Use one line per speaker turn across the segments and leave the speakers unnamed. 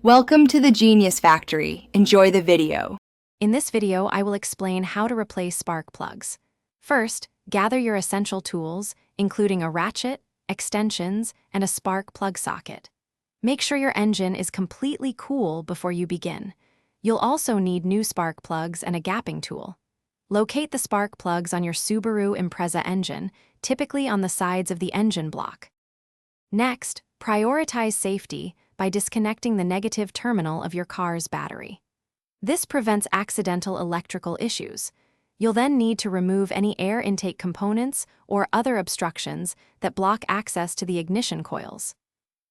Welcome to the Genius Factory. Enjoy the video.
In this video, I will explain how to replace spark plugs. First, gather your essential tools, including a ratchet, extensions, and a spark plug socket. Make sure your engine is completely cool before you begin. You'll also need new spark plugs and a gapping tool. Locate the spark plugs on your Subaru Impreza engine, typically on the sides of the engine block. Next, prioritize safety by disconnecting the negative terminal of your car's battery. This prevents accidental electrical issues. You'll then need to remove any air intake components or other obstructions that block access to the ignition coils.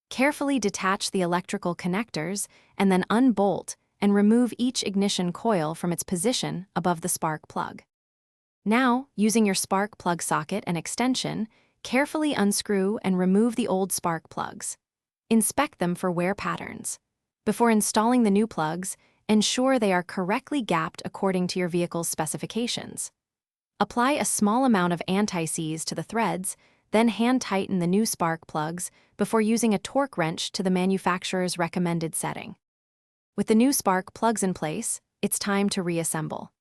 Carefully detach the electrical connectors and then unbolt and remove each ignition coil from its position above the spark plug. Now, using your spark plug socket and extension, carefully unscrew and remove the old spark plugs. Inspect them for wear patterns. Before installing the new plugs, ensure they are correctly gapped according to your vehicle's specifications. Apply a small amount of anti-seize to the threads, then hand tighten the new spark plugs before using a torque wrench to the manufacturer's recommended setting. With the new spark plugs in place, it's time to reassemble.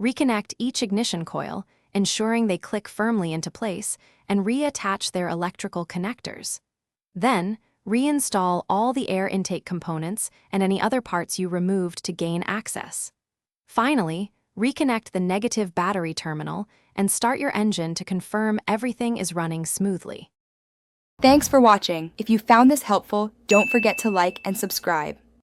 Reconnect each ignition coil, ensuring they click firmly into place, and reattach their electrical connectors. Then, reinstall all the air intake components and any other parts you removed to gain access. Finally, reconnect the negative battery terminal and start your engine to confirm everything is running smoothly.
Thanks for watching. If you found this helpful, don't forget to like and subscribe.